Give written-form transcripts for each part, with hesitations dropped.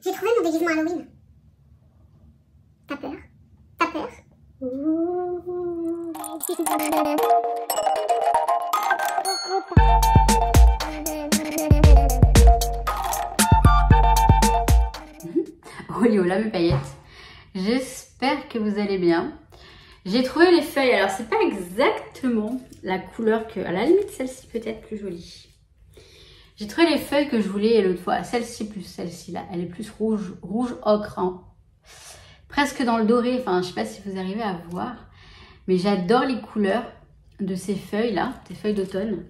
J'ai trouvé mon déguisement Halloween. T'as peur? T'as peur? Oliola mes paillettes, j'espère que vous allez bien. J'ai trouvé les feuilles, alors c'est pas exactement la couleur que, à la limite celle-ci peut-être plus jolie. J'ai trouvé les feuilles que je voulais l'autre fois, celle-ci plus celle-ci là, elle est plus rouge ocre, hein. Presque dans le doré, enfin je sais pas si vous arrivez à voir, mais j'adore les couleurs de ces feuilles là, ces feuilles d'automne.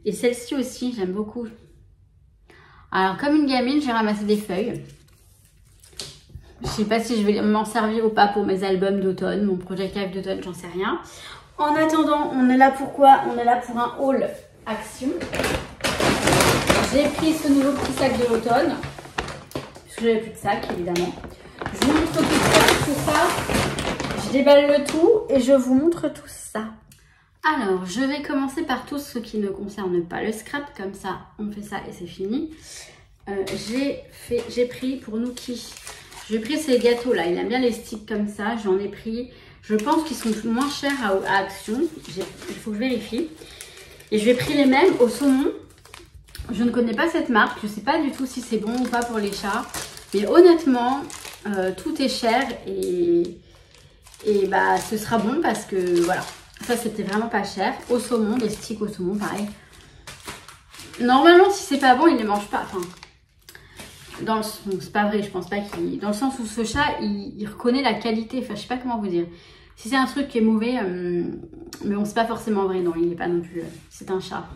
Et celle-ci aussi, j'aime beaucoup. Alors comme une gamine, j'ai ramassé des feuilles. Je sais pas si je vais m'en servir ou pas pour mes albums d'automne, mon projet Cave d'automne, j'en sais rien. En attendant, on est là pour quoi? On est là pour un haul action. J'ai pris ce nouveau petit sac de l'automne, parce que j'avais plus de sac évidemment. Je vous montre tout ça. Je déballe le tout et je vous montre tout ça. Alors, je vais commencer par tout ce qui ne concerne pas le scrap, comme ça on fait ça et c'est fini. J'ai pris pour Nookie. J'ai pris ces gâteaux là, il aime bien les sticks comme ça, j'en ai pris, je pense qu'ils sont moins chers à Action, il faut que je vérifie. Et je vais pris les mêmes au saumon, je ne connais pas cette marque, je ne sais pas du tout si c'est bon ou pas pour les chats. Mais honnêtement, tout est cher et bah ce sera bon parce que voilà, ça c'était vraiment pas cher. Au saumon, des sticks au saumon pareil. Normalement si c'est pas bon, il ne les mange pas, enfin... c'est pas vrai, je pense pas qu'il... Dans le sens où ce chat, il reconnaît la qualité. Enfin, je sais pas comment vous dire. Si c'est un truc qui est mauvais, mais bon, c'est pas forcément vrai. Non, il n'est pas non plus... c'est un chat.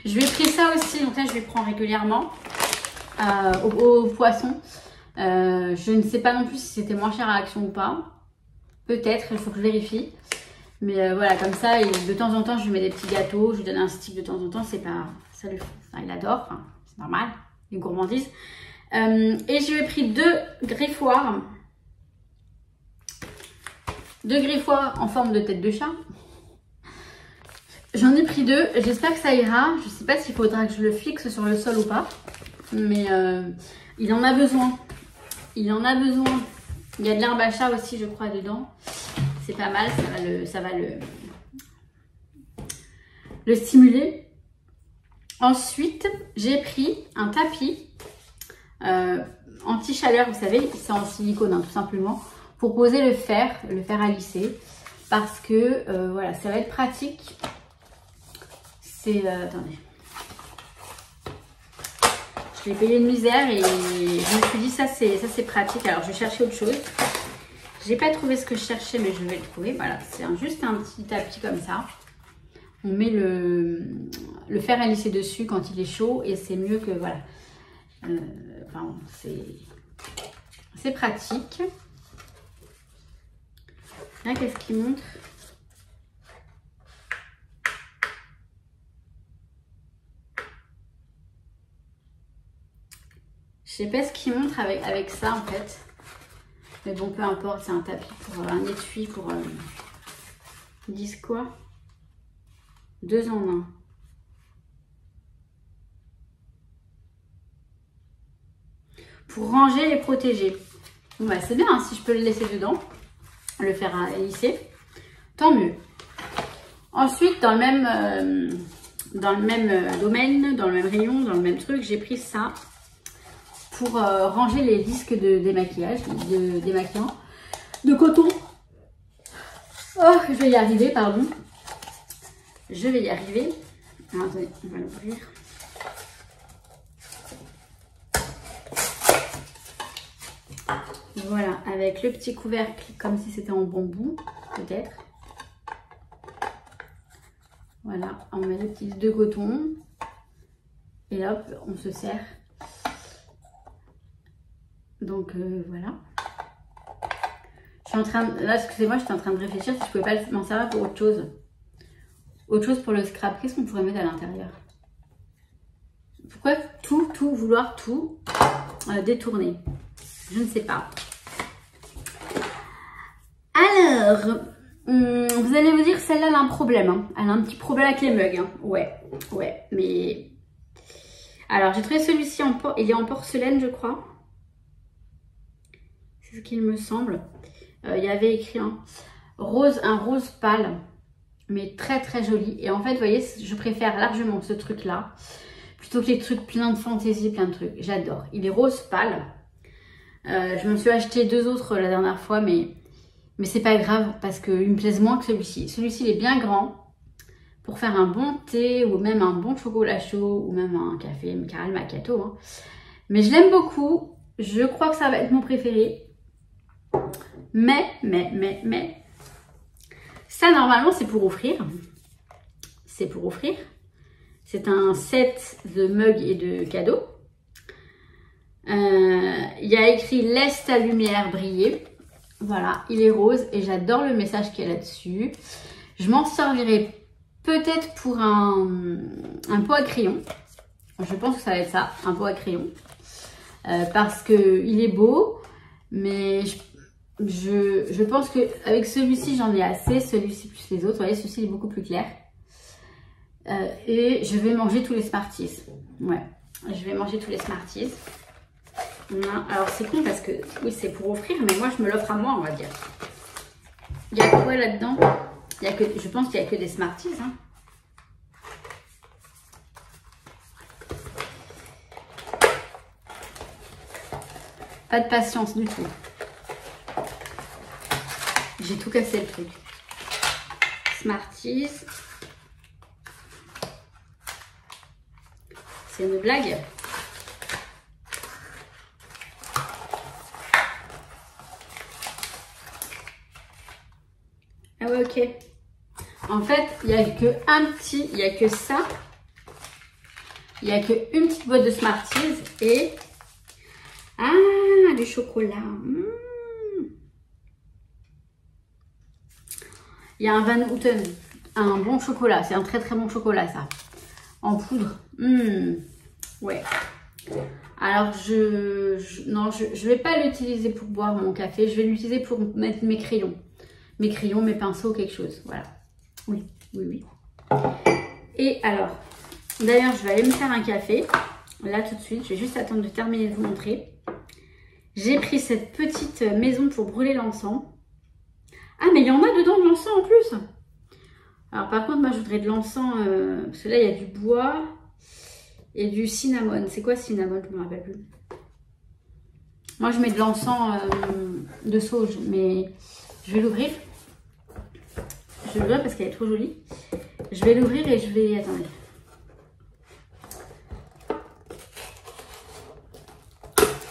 Je vais pris ça aussi. Donc là, je les prends régulièrement au poisson. Je ne sais pas non plus si c'était moins cher à Action ou pas. Peut-être, il faut que je vérifie. Mais voilà, comme ça, de temps en temps, je lui mets des petits gâteaux. Je lui donne un stick de temps en temps. C'est pas... ça lui... enfin, il adore. Enfin, c'est normal. Les gourmandises. Et je lui ai pris deux griffoirs. Deux griffoirs en forme de tête de chat. J'en ai pris deux. J'espère que ça ira. Je ne sais pas s'il faudra que je le fixe sur le sol ou pas. Mais il en a besoin. Il en a besoin. Il y a de l'herbe à chat aussi, je crois, dedans. C'est pas mal. Ça va le stimuler. Ensuite, j'ai pris un tapis anti-chaleur, vous savez, c'est en silicone, hein, tout simplement, pour poser le fer à lisser, parce que voilà, ça va être pratique. C'est attendez, je l'ai payé une misère et je me suis dit ça c'est pratique. Alors je vais chercher autre chose. J'ai pas trouvé ce que je cherchais, mais je vais le trouver. Voilà, c'est juste un petit tapis comme ça. On met le fer à lisser dessus quand il est chaud et c'est mieux que voilà. Enfin, c'est pratique. Là, qu'est-ce qu'il montre? Je sais pas ce qu'il montre avec ça en fait. Mais bon, peu importe, c'est un tapis pour un étui pour... ils disent quoi? 2 en 1. Pour ranger et protéger. Bon, bah, c'est bien, hein, si je peux le laisser dedans, le faire à lisser, tant mieux. Ensuite, dans le même domaine, dans le même rayon, dans le même truc, j'ai pris ça pour ranger les disques de démaquillage, démaquillant, de coton. Oh, je vais y arriver, pardon. Je vais y arriver. Alors, attendez, on va l'ouvrir. Voilà, avec le petit couvercle comme si c'était en bambou, peut-être. Voilà, on met les petits de coton. Et hop, on se sert. Donc voilà. Je suis en train de... Là, excusez-moi, j'étais en train de réfléchir si je pouvais pas m'en servir pour autre chose. Autre chose pour le scrap. Qu'est-ce qu'on pourrait mettre à l'intérieur? Pourquoi vouloir tout détourner? Je ne sais pas. Alors, vous allez vous dire, celle-là, elle a un problème. Hein. Elle a un petit problème avec les mugs. Hein. Ouais, mais... Alors, j'ai trouvé celui-ci, il est en porcelaine, je crois. c'est ce qu'il me semble. Il y avait écrit un rose pâle, mais très très joli. Et en fait, vous voyez, je préfère largement ce truc-là, plutôt que les trucs pleins de fantaisie, plein de trucs. J'adore. Il est rose pâle. Je me suis acheté 2 autres la dernière fois, mais c'est pas grave parce qu'il me plaise moins que celui-ci. Celui-ci, il est bien grand pour faire un bon thé ou même un bon chocolat chaud ou même un café, caramel macchiato. Hein. Mais je l'aime beaucoup. Je crois que ça va être mon préféré. Mais, ça, normalement, c'est pour offrir. C'est pour offrir. C'est un set de mugs et de cadeaux. Il y a écrit « Laisse ta lumière briller ». Voilà, il est rose et j'adore le message qu'il y a là-dessus. Je m'en servirai peut-être pour un pot à crayon. Je pense que ça va être ça, un pot à crayon. Parce qu'il est beau, mais je pense qu'avec celui-ci, j'en ai assez. Celui-ci plus les autres. Vous voyez, celui-ci est beaucoup plus clair. Et je vais manger tous les Smarties. Ouais, je vais manger tous les Smarties. Alors c'est con parce que oui c'est pour offrir, mais moi je me l'offre à moi, on va dire. Il y a quoi là-dedans? Je pense qu'il n'y a que des Smarties. Hein. Pas de patience du tout. J'ai tout cassé le truc. Smarties. C'est une blague. Ah ouais, ok. En fait, il n'y a il n'y a que ça. Il n'y a qu'une petite boîte de Smarties et... Ah, du chocolat. Il y a un Van Houten, un bon chocolat. C'est un très très bon chocolat, ça. En poudre. Ouais. Alors, je vais pas l'utiliser pour boire mon café. Je vais l'utiliser pour mettre mes crayons. Mes crayons, mes pinceaux, quelque chose. Voilà. Oui. Et alors, d'ailleurs, je vais aller me faire un café. Là, tout de suite. Je vais juste attendre de terminer de vous montrer. J'ai pris cette petite maison pour brûler l'encens. Ah, mais il y en a dedans de l'encens en plus. Alors, par contre, moi, je voudrais de l'encens. Parce que là, il y a du bois et du cinnamon. C'est quoi cinnamon? Je ne me rappelle plus. Moi, je mets de l'encens de sauge, mais je vais l'ouvrir. Je vais l'ouvrir parce qu'elle est trop jolie. Je vais l'ouvrir et je vais... Attendez.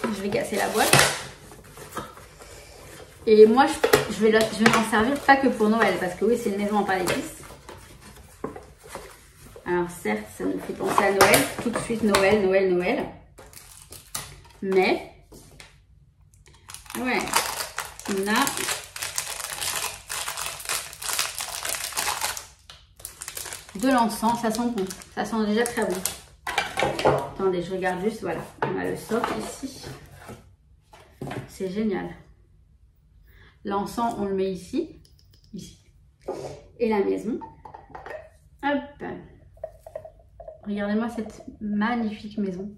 Je vais casser la boîte. Et moi, je vais m'en servir pas que pour Noël. Parce que oui, c'est une maison en pain d'épices. Alors certes, ça nous fait penser à Noël. Tout de suite, Noël. Mais... Ouais. On a... de l'encens, ça sent bon, ça sent déjà très bon. Attendez, je regarde juste, voilà, on a le socle ici. C'est génial. L'encens, on le met ici. Et la maison. Hop. Regardez-moi cette magnifique maison.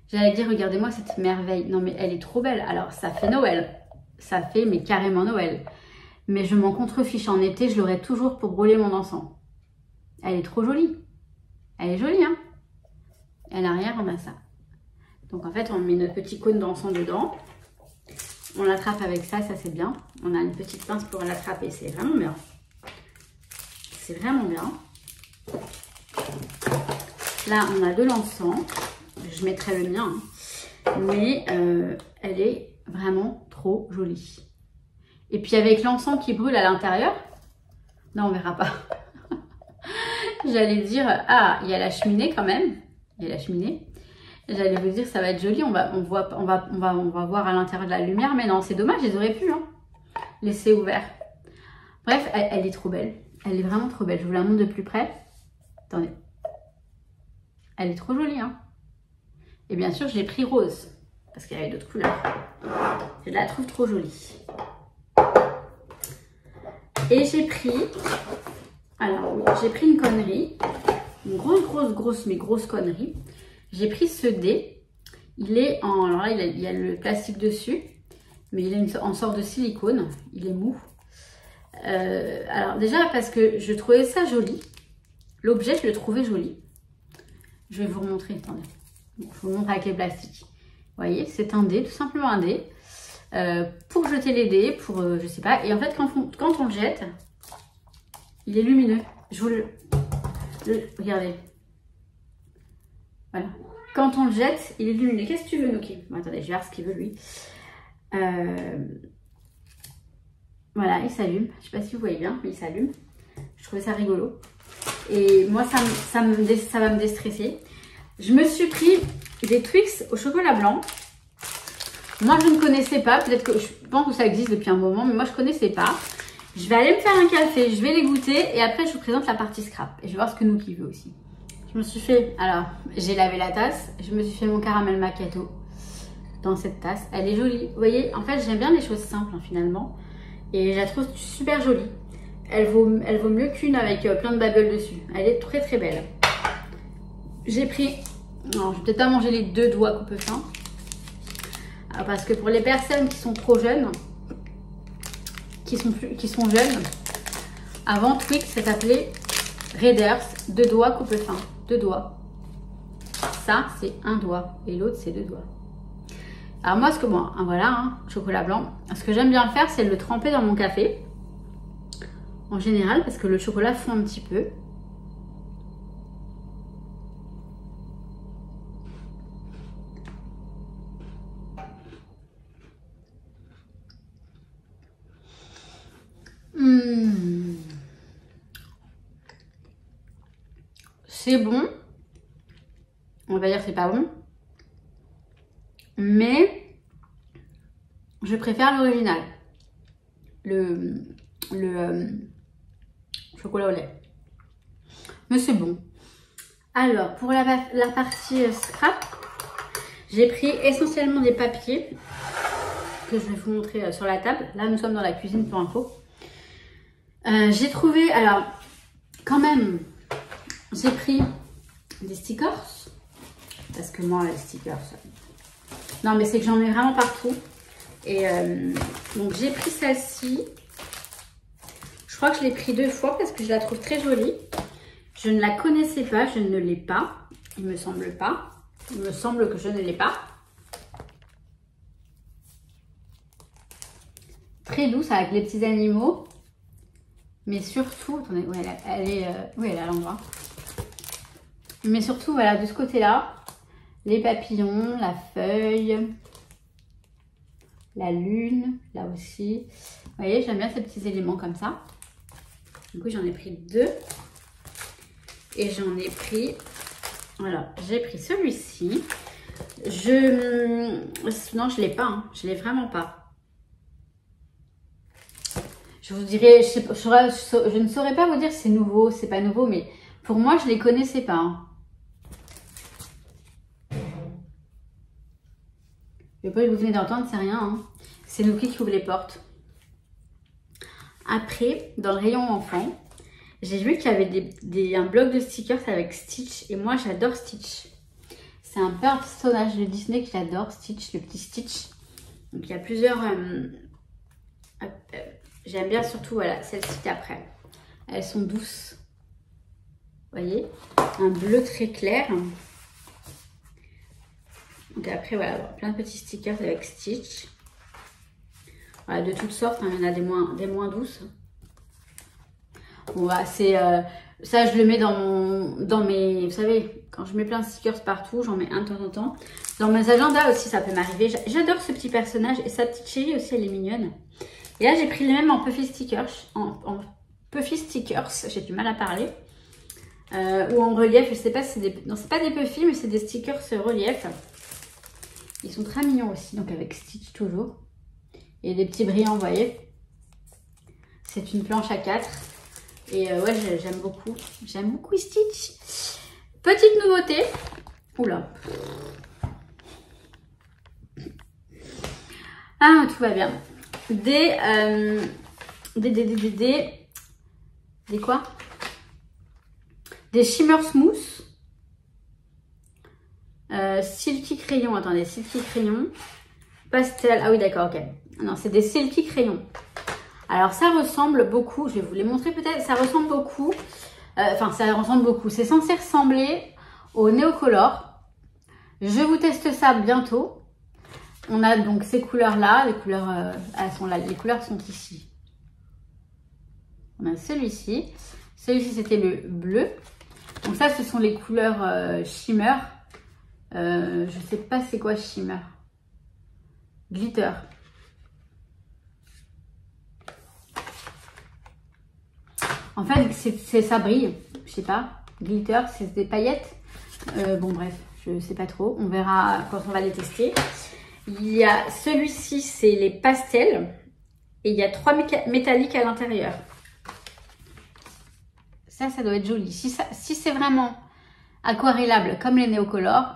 J'allais dire, regardez-moi cette merveille. Non, mais elle est trop belle. Alors, ça fait Noël. Ça fait, mais carrément Noël. Mais je m'en contrefiche. En été, je l'aurai toujours pour brûler mon encens. Elle est trop jolie. Elle est jolie, hein. Et à l'arrière, on a ça. Donc, en fait, on met notre petit cône d'encens dedans. On l'attrape avec ça, ça c'est bien. On a une petite pince pour l'attraper. C'est vraiment bien. C'est vraiment bien. Là, on a de l'encens. Je mettrai le mien. Hein. Mais elle est vraiment trop jolie. Et puis, avec l'encens qui brûle à l'intérieur. Non, on verra pas. J'allais dire, ah, il y a la cheminée quand même. Il y a la cheminée. J'allais vous dire, ça va être joli. On va voir à l'intérieur de la lumière. Mais non, c'est dommage, ils auraient pu laisser ouvert. Bref, elle est trop belle. Elle est vraiment trop belle. Je vous la montre de plus près. Attendez. Elle est trop jolie, hein. Et bien sûr, je l'ai pris rose. Parce qu'il y avait d'autres couleurs. Je la trouve trop jolie. Et j'ai pris... Alors, j'ai pris une connerie, une grosse connerie. J'ai pris ce dé. Il est en... Alors là, il y a le plastique dessus. Mais il est en sorte de silicone. Il est mou. Alors déjà parce que je trouvais ça joli. L'objet, je le trouvais joli. Je vais vous remontrer. Attendez. Bon, je vous montre avec les plastiques. Vous voyez, c'est un dé, tout simplement un dé. Pour jeter les dés, pour je sais pas. Et en fait, quand on le jette, il est lumineux. Je vous regardez. Voilà. Quand on le jette, il est lumineux. Qu'est-ce que tu veux, Noki? Bon, attendez, je vais voir ce qu'il veut lui. Voilà, il s'allume. Je sais pas si vous voyez bien, mais il s'allume. Je trouvais ça rigolo. Et moi, ça va me déstresser. Je me suis pris des Twix au chocolat blanc. Moi, je ne connaissais pas. Peut-être que je pense que ça existe depuis un moment, mais moi, je ne connaissais pas. Je vais aller me faire un café, je vais les goûter et après, je vous présente la partie scrap. Et je vais voir ce que Nookie veut aussi. Je me suis fait... Alors, j'ai lavé la tasse. Je me suis fait mon caramel macchiato dans cette tasse. Elle est jolie. Vous voyez, en fait, j'aime bien les choses simples, hein, finalement. Et je la trouve super jolie. Elle vaut mieux qu'une avec plein de babbles dessus. Elle est très, très belle. J'ai pris... Non, je vais peut-être pas manger les 2 doigts coupe-fin. Parce que pour les personnes qui sont trop jeunes, qui sont jeunes, avant Twix, ça s'appelait Raiders, 2 doigts coupe-fin. 2 doigts. Ça, c'est 1 doigt. Et l'autre, c'est 2 doigts. Alors moi, voilà, hein, chocolat blanc. Ce que j'aime bien faire, c'est le tremper dans mon café. En général, parce que le chocolat fond un petit peu. C'est bon. On va dire que c'est pas bon. Mais je préfère l'original. Le chocolat au lait. Mais c'est bon. Alors, pour la partie scrap, j'ai pris essentiellement des papiers que je vais vous montrer sur la table. Là, nous sommes dans la cuisine pour info. J'ai trouvé, alors, quand même, j'ai pris des stickers. Parce que moi, les stickers... Non, mais c'est que j'en ai vraiment partout. Et donc, j'ai pris celle-ci. Je crois que je l'ai pris 2 fois parce que je la trouve très jolie. Je ne la connaissais pas, je ne l'ai pas. Il me semble pas. Il me semble que je ne l'ai pas. Très douce avec les petits animaux. Mais surtout, attendez, ouais, elle est à l'endroit. Mais surtout, voilà, de ce côté-là, les papillons, la feuille, la lune, là aussi. Vous voyez, j'aime bien ces petits éléments comme ça. Du coup, j'en ai pris 2. Et j'en ai pris... Voilà, j'ai pris celui-ci. Non, je ne l'ai pas. Hein. Je ne l'ai vraiment pas. Je vous dirais... Je ne saurais pas vous dire si c'est nouveau, c'est pas nouveau. Mais pour moi, je ne les connaissais pas. Hein. Le bruit que vous venez d'entendre, c'est rien. Hein. C'est Nookie qui ouvre les portes. Après, dans le rayon enfant, j'ai vu qu'il y avait un bloc de stickers avec Stitch. Et moi, j'adore Stitch. C'est un personnage de Disney que j'adore, Stitch, le petit Stitch. Donc, il y a plusieurs... J'aime bien surtout, voilà, celles-ci d'après. Elles sont douces. Vous voyez? Un bleu très clair. Donc après, voilà, plein de petits stickers avec Stitch. Voilà, de toutes sortes, hein, il y en a des moins douces. Bon, bah, ça, je le mets dans mes... Vous savez, quand je mets plein de stickers partout, j'en mets un de temps en temps. Dans mes agendas aussi, ça peut m'arriver. J'adore ce petit personnage. Et sa petite chérie aussi, elle est mignonne. Et là, j'ai pris les mêmes en Puffy Stickers. En Puffy Stickers, j'ai du mal à parler. Ou en relief, je sais pas si c'est des... Non, c'est pas des Puffy, mais c'est des stickers relief. Ils sont très mignons aussi, donc avec Stitch toujours. Et des petits brillants, vous voyez. C'est une planche à 4. Et ouais, j'aime beaucoup. J'aime beaucoup Stitch. Petite nouveauté. Oula. Ah, tout va bien. Des quoi? Des Shimmer Smooth. Silky crayon, attendez, silky crayon, pastel, ah oui d'accord, ok. Non, c'est des Silky crayons. Alors, ça ressemble beaucoup, je vais vous les montrer peut-être, ça ressemble beaucoup, ça ressemble beaucoup. C'est censé ressembler au Neocolor. Je vous teste ça bientôt. On a donc ces couleurs-là, les couleurs, elles sont là, les couleurs sont ici. On a celui-ci. Celui-ci, c'était le bleu. Donc ça, ce sont les couleurs shimmer. Je sais pas c'est quoi shimmer. Glitter. En fait, ça brille. Je sais pas. Glitter, c'est des paillettes. Bon, bref, je sais pas trop. On verra quand on va les tester. Il y a celui-ci, c'est les pastels. Et il y a 3 métalliques à l'intérieur. Ça doit être joli. Si c'est vraiment aquarellable comme les Neocolor,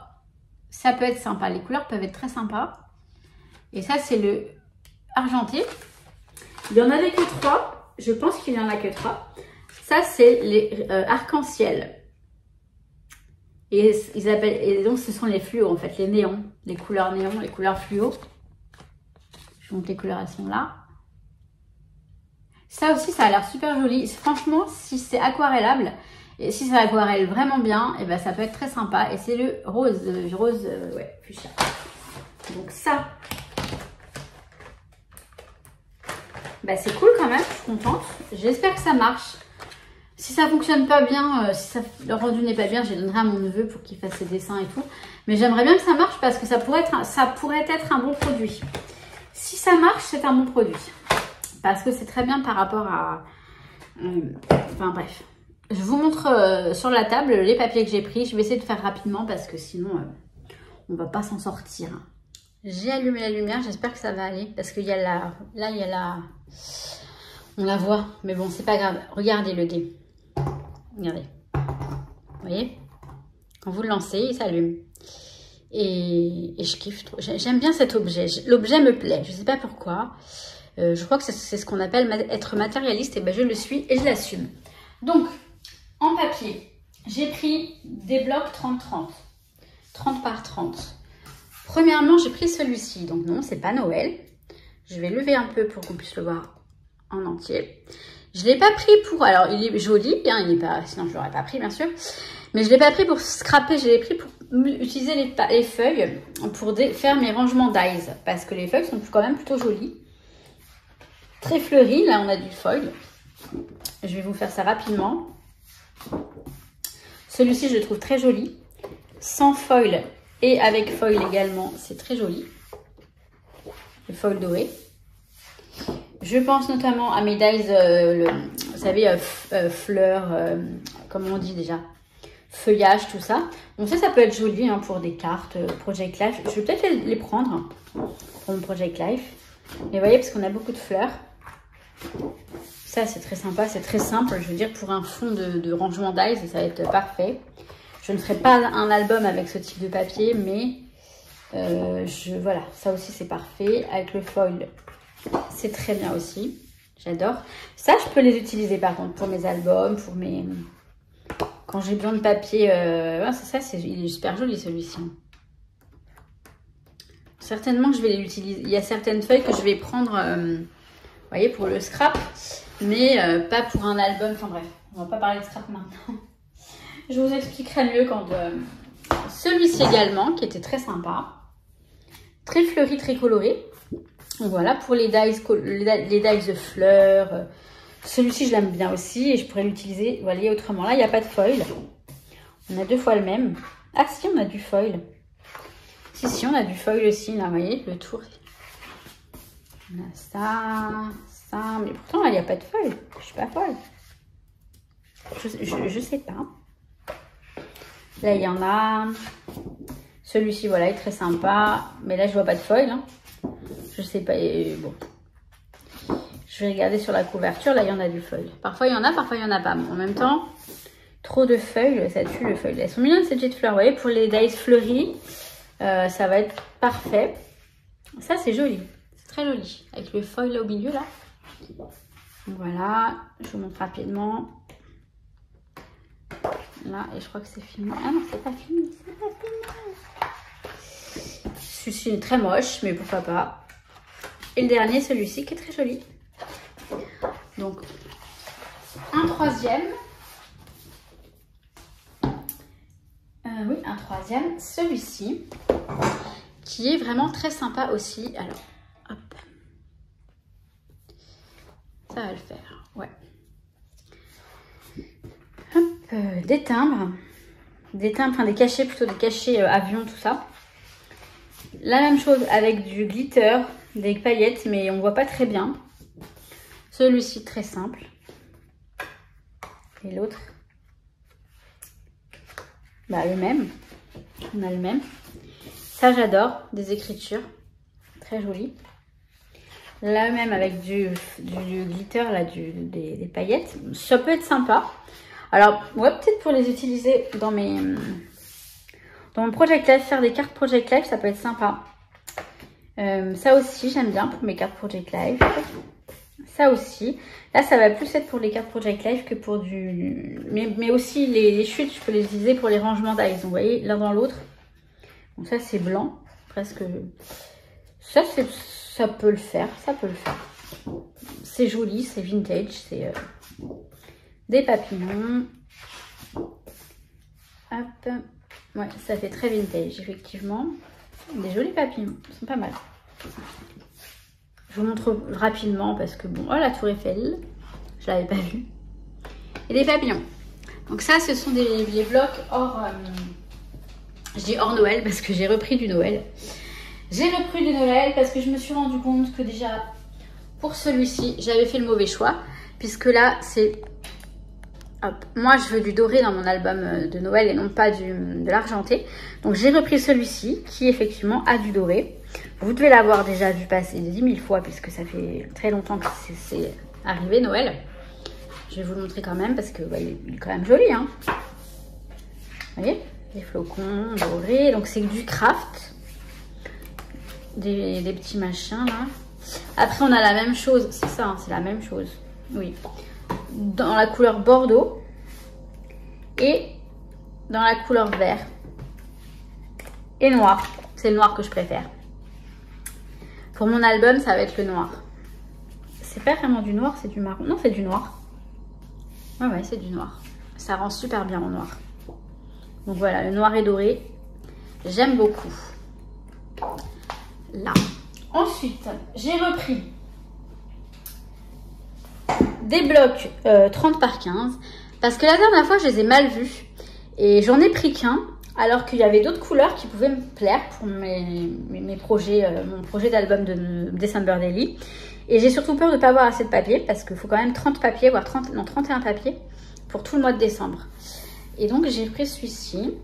ça peut être sympa. Les couleurs peuvent être très sympas. Et ça, c'est le argenté. Il y en avait que 3. Je pense qu'il n'y en a que 3. Ça, c'est les arc-en-ciel. Et donc, ce sont les fluos, en fait, les néons. Les couleurs néons, les couleurs fluo. Je vous montre les couleurs, elles sont là. Ça aussi, ça a l'air super joli. Franchement, si c'est aquarellable, et si ça aquarelle vraiment bien, et ben ça peut être très sympa. Et c'est le rose, ouais, fuchsia. Donc ça, bah c'est cool quand même, je suis contente. J'espère que ça marche. Si ça fonctionne pas bien, si le rendu n'est pas bien, je les donnerai à mon neveu pour qu'il fasse ses dessins et tout. Mais j'aimerais bien que ça marche parce que ça pourrait être un bon produit. Si ça marche, c'est un bon produit. Parce que c'est très bien par rapport à... enfin bref. Je vous montre sur la table les papiers que j'ai pris. Je vais essayer de faire rapidement parce que sinon, on va pas s'en sortir. J'ai allumé la lumière. J'espère que ça va aller. Parce qu'il y a là, il y a la... On la voit. Mais bon, c'est pas grave. Regardez le dé. Regardez. Vous voyez? Quand vous le lancez, il s'allume. Et je kiffe trop. J'aime bien cet objet. L'objet me plaît. Je sais pas pourquoi. Je crois que c'est ce qu'on appelle être matérialiste. Et ben je le suis et je l'assume. Donc, en papier, j'ai pris des blocs 30-30. 30 par 30. Premièrement, j'ai pris celui-ci. Donc non, c'est pas Noël. Je vais lever un peu pour qu'on puisse le voir en entier. Je ne l'ai pas pris pour... Alors, il est joli, hein, il est pas... sinon je ne l'aurais pas pris, bien sûr. Mais je ne l'ai pas pris pour scraper, je l'ai pris pour utiliser les feuilles pour faire mes rangements d'eyes. Parce que les feuilles sont quand même plutôt jolies. Très fleuries, là on a du foil. Je vais vous faire ça rapidement. Celui-ci, je le trouve très joli. Sans foil et avec foil également, c'est très joli. Le foil doré. Je pense notamment à mes dies, vous savez, fleurs, comment on dit déjà, feuillage, tout ça. Donc ça peut être joli hein, pour des cartes, Project Life. Je vais peut-être les prendre pour mon Project Life. Mais vous voyez, parce qu'on a beaucoup de fleurs. Ça, c'est très sympa, c'est très simple. Je veux dire, pour un fond de rangement dies, ça va être parfait. Je ne ferai pas un album avec ce type de papier, mais voilà, ça aussi c'est parfait. Avec le foil, c'est très bien aussi. J'adore. Ça, je peux les utiliser par contre pour mes albums, pour mes... Quand j'ai besoin de papier, c'est ça, il est super joli celui-ci. Certainement que je vais l'utiliser. Il y a certaines feuilles que je vais prendre, vous voyez, pour le scrap, mais pas pour un album. Enfin bref, on va pas parler de scrap maintenant. Je vous expliquerai mieux quand... Celui-ci également, qui était très sympa. Très fleuri, très coloré. Donc voilà, pour les dies de fleurs. Celui-ci, je l'aime bien aussi et je pourrais l'utiliser, voilà, autrement. Là, il n'y a pas de foil. On a deux fois le même. Ah si, on a du foil. Si, on a du foil aussi, là, vous voyez, le tour. On a ça, mais pourtant, là, il n'y a pas de foil. Je suis pas folle. Je sais pas. Là, il y en a. Celui-ci, voilà, est très sympa. Mais là, je vois pas de foil. Hein. Je sais pas. Bon. Je vais regarder sur la couverture. Là, il y en a du foil. Parfois, il y en a, parfois, il n'y en a pas. Mais en même temps, trop de feuilles, ça tue le foil. Elles sont mignonnes, ces petites fleurs. Vous voyez, pour les dies fleuries, ça va être parfait. Ça, c'est joli. C'est très joli. Avec le foil là au milieu, là. Voilà. Je vous montre rapidement. Là, et je crois que c'est fini. Ah non, c'est pas fini. C'est pas fini. Celui-ci est très moche, mais pourquoi pas. Et le dernier, celui-ci, qui est très joli. Donc, un troisième. Oui, un troisième, celui-ci, qui est vraiment très sympa aussi. Alors, hop. Ça va le faire, ouais. Hop, des timbres. Des timbres, enfin des cachets, plutôt des cachets avion, tout ça. La même chose avec du glitter, des paillettes, mais on voit pas très bien. Celui-ci, très simple. Et l'autre, bah, le même. On a le même. Ça, j'adore. Des écritures. Très jolies. Là même avec du glitter, là, des paillettes. Ça peut être sympa. Alors, ouais, peut-être pour les utiliser dans mon Project Life, faire des cartes Project Life, ça peut être sympa. Ça aussi, j'aime bien pour mes cartes Project Life. Ça aussi. Là, ça va plus être pour les cartes Project Life que pour du... Mais aussi, les chutes, je peux les utiliser pour les rangements d'Ice. Vous voyez, l'un dans l'autre. Donc ça, c'est blanc. Presque... Ça peut le faire. Ça peut le faire. C'est joli, c'est vintage. C'est des papillons. Hop. Ouais, ça fait très vintage, effectivement. Des jolis papillons. Ils sont pas mal. Je vous montre rapidement parce que bon, oh la tour Eiffel, je l'avais pas vue. Et des papillons. Donc ça, ce sont les blocs hors, je dis hors Noël parce que j'ai repris du Noël. J'ai repris du Noël parce que je me suis rendu compte que déjà, pour celui-ci, j'avais fait le mauvais choix. Puisque là, c'est... Moi, je veux du doré dans mon album de Noël et non pas de l'argenté. Donc, j'ai repris celui-ci qui, effectivement, a du doré. Vous devez l'avoir déjà vu passer 10 000 fois puisque ça fait très longtemps que c'est arrivé Noël. Je vais vous le montrer quand même parce que bah, il est quand même joli. Hein. Vous voyez, des flocons dorés. Donc, c'est du craft. Des petits machins là. Après, on a la même chose. C'est ça, hein, c'est la même chose. Oui. Dans la couleur bordeaux et dans la couleur vert et noir. C'est le noir que je préfère. Pour mon album, ça va être le noir. C'est pas vraiment du noir, c'est du marron. Non, c'est du noir. Ouais, c'est du noir. Ça rend super bien en noir. Donc voilà, le noir et doré. J'aime beaucoup. Là. Ensuite, j'ai repris des blocs 30 par 15 parce que la dernière fois je les ai mal vus et j'en ai pris qu'un alors qu'il y avait d'autres couleurs qui pouvaient me plaire pour mes projets, mon projet d'album de December Daily. Et j'ai surtout peur de ne pas avoir assez de papier parce qu'il faut quand même 30 papiers, voire 31 papiers pour tout le mois de décembre. Et donc j'ai pris celui-ci.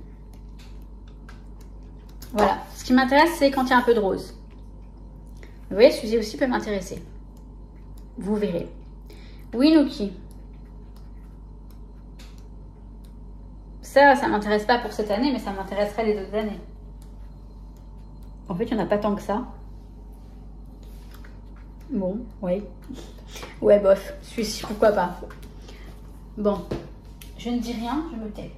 Voilà, ce qui m'intéresse c'est quand il y a un peu de rose. Vous voyez, celui-ci aussi peut m'intéresser. Vous verrez. Winookie. Ça m'intéresse pas pour cette année, mais ça m'intéresserait les autres années. En fait, il n'y en a pas tant que ça. Bon, oui. Ouais, bof. Celui-ci, pourquoi pas. Bon, je ne dis rien, je me tais.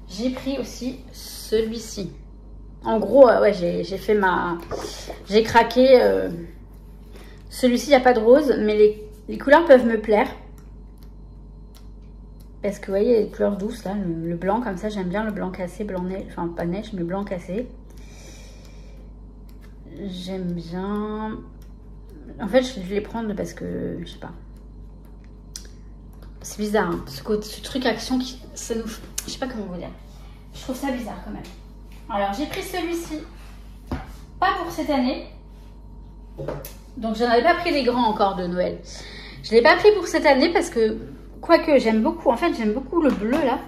J'ai pris aussi celui-ci. En gros, ouais, j'ai craqué. Celui-ci, il n'y a pas de rose, mais les couleurs peuvent me plaire. Parce que vous voyez, les couleurs douces, là, le blanc, comme ça, j'aime bien le blanc cassé, blanc neige, enfin pas neige, mais blanc cassé. J'aime bien. En fait, je vais les prendre parce que, je sais pas. C'est bizarre, hein, ce truc action, ça nous... Je sais pas comment vous dire. Je trouve ça bizarre quand même. Alors, j'ai pris celui-ci. Pas pour cette année. Donc, je n'en avais pas pris des grands encore de Noël. Je ne l'ai pas pris pour cette année parce que, quoique, j'aime beaucoup. En fait, j'aime beaucoup le bleu, là.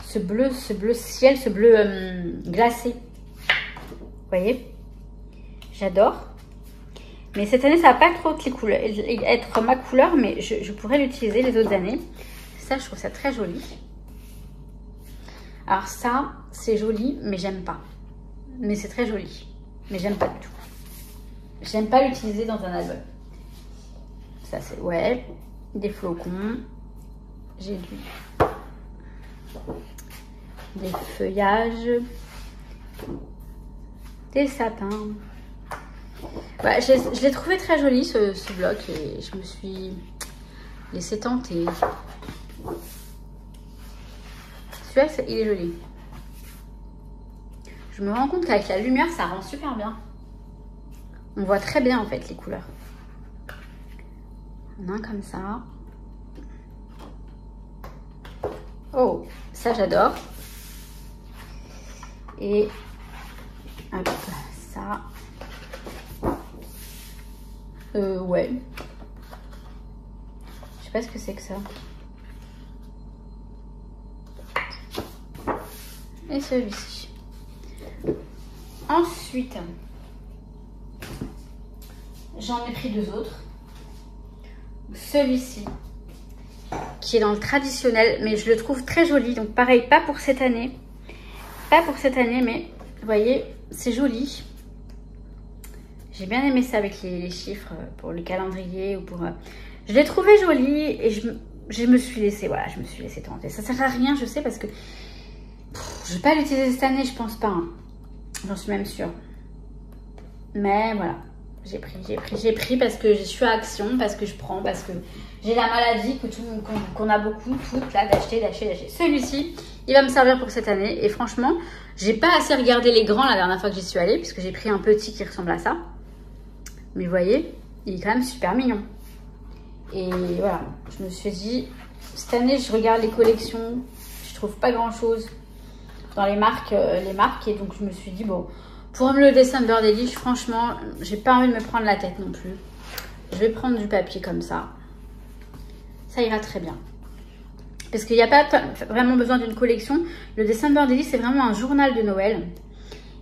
Ce bleu ciel, ce bleu glacé. Vous voyez? J'adore. Mais cette année, ça va pas trop être ma couleur, mais je pourrais l'utiliser les autres années. Ça, je trouve ça très joli. Alors ça, c'est joli, mais j'aime pas. Mais c'est très joli. Mais j'aime pas du tout. J'aime pas l'utiliser dans un album. Ça, c'est... Ouais. Des flocons. J'ai des feuillages. Des sapins. Voilà, je l'ai trouvé très joli ce bloc et je me suis laissée tenter. Celui-là, il est joli. Je me rends compte qu'avec la lumière, ça rend super bien. On voit très bien en fait les couleurs. On a un comme ça. Oh, ça j'adore. Et hop, ça. Ouais. Je sais pas ce que c'est que ça. Et celui-ci. Ensuite, j'en ai pris deux autres. Celui-ci, qui est dans le traditionnel, mais je le trouve très joli. Donc pareil, pas pour cette année. Pas pour cette année, mais vous voyez, c'est joli. J'ai bien aimé ça avec les chiffres pour le calendrier ou pour... Je l'ai trouvé joli et je me suis laissée, voilà, je me suis laissée tenter. Ça sert à rien, je sais, parce que je vais pas l'utiliser cette année, je pense pas. Hein. J'en suis même sûre. Mais voilà, j'ai pris parce que je suis à Action, parce que je prends, parce que j'ai la maladie qu'on a beaucoup, toutes là, d'acheter. Celui-ci, il va me servir pour cette année. Et franchement, j'ai pas assez regardé les grands la dernière fois que j'y suis allée, puisque j'ai pris un petit qui ressemble à ça. Mais vous voyez, il est quand même super mignon. Et voilà, je me suis dit, cette année, je regarde les collections, je trouve pas grand-chose dans les marques, et donc je me suis dit, bon, pour le December Daily, franchement, j'ai pas envie de me prendre la tête non plus. Je vais prendre du papier comme ça. Ça ira très bien. Parce qu'il n'y a pas vraiment besoin d'une collection. Le December Daily, c'est vraiment un journal de Noël.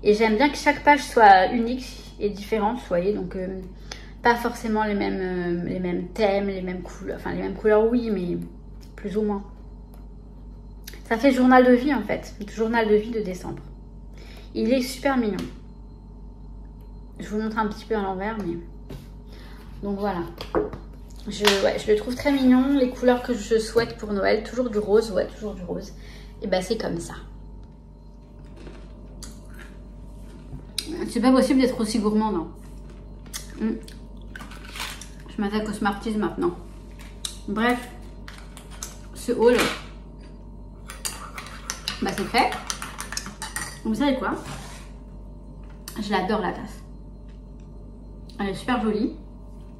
Et j'aime bien que chaque page soit unique et différente, vous voyez. Donc, pas forcément les mêmes thèmes, les mêmes couleurs. Enfin, les mêmes couleurs, oui, mais plus ou moins. Ça fait journal de vie, en fait. Journal de vie de décembre. Il est super mignon. Je vous montre un petit peu à l'envers, mais... Donc, voilà. Je le trouve très mignon. Les couleurs que je souhaite pour Noël, toujours du rose, ouais, toujours du rose. Et ben c'est comme ça. C'est pas possible d'être aussi gourmand, non. Je m'attaque au Smarties maintenant. Bref, ce haul, bah c'est fait. Vous savez quoi? Je l'adore la tasse. Elle est super jolie.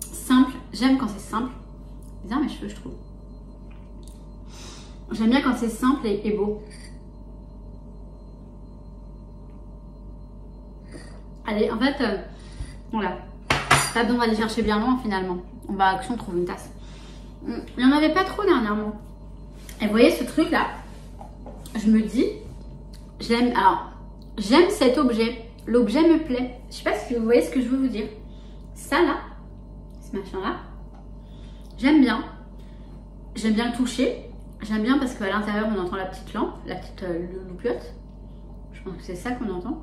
Simple, j'aime quand c'est simple. Bizarre mes cheveux, je trouve. J'aime bien quand c'est simple et beau. Allez, en fait, voilà. Pas besoin d'aller chercher bien loin finalement. On va à Action trouver une tasse. Il n'y en avait pas trop dernièrement. Et vous voyez ce truc là, je me dis, j'aime cet objet. L'objet me plaît. Je sais pas si vous voyez ce que je veux vous dire. Ça là, ce machin là, j'aime bien le toucher, j'aime bien parce qu'à l'intérieur on entend la petite lampe, la petite loupiote, je pense que c'est ça qu'on entend,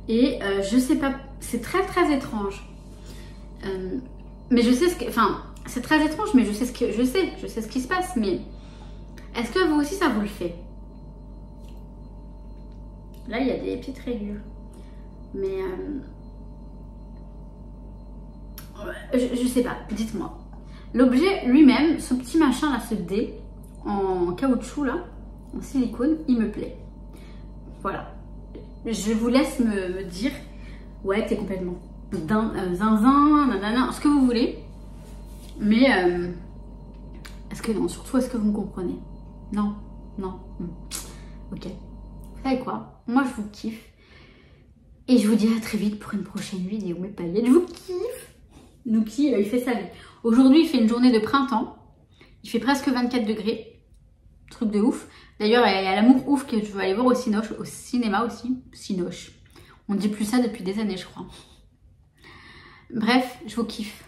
et je sais pas, c'est très très étrange, mais je sais ce que, enfin c'est très étrange, mais je sais ce qui se passe, mais est-ce que vous aussi ça vous le fait? Là il y a des petites rayures, mais je sais pas, dites-moi. L'objet lui-même, ce petit machin là, ce dé en caoutchouc là, en silicone, il me plaît. Voilà. Je vous laisse me dire, ouais, t'es complètement zinzin, nanana, ce que vous voulez. Mais surtout, est-ce que vous me comprenez? Non. Ok. Vous savez quoi? Moi, je vous kiffe. Et je vous dis à très vite pour une prochaine vidéo. Mes paillettes, je vous kiffe. Nuki, il fait sa vie. Aujourd'hui, il fait une journée de printemps. Il fait presque 24 degrés. Truc de ouf. D'ailleurs, il y a l'amour ouf que je veux aller voir au cinéma aussi. Cinoche. On dit plus ça depuis des années, je crois. Bref, je vous kiffe.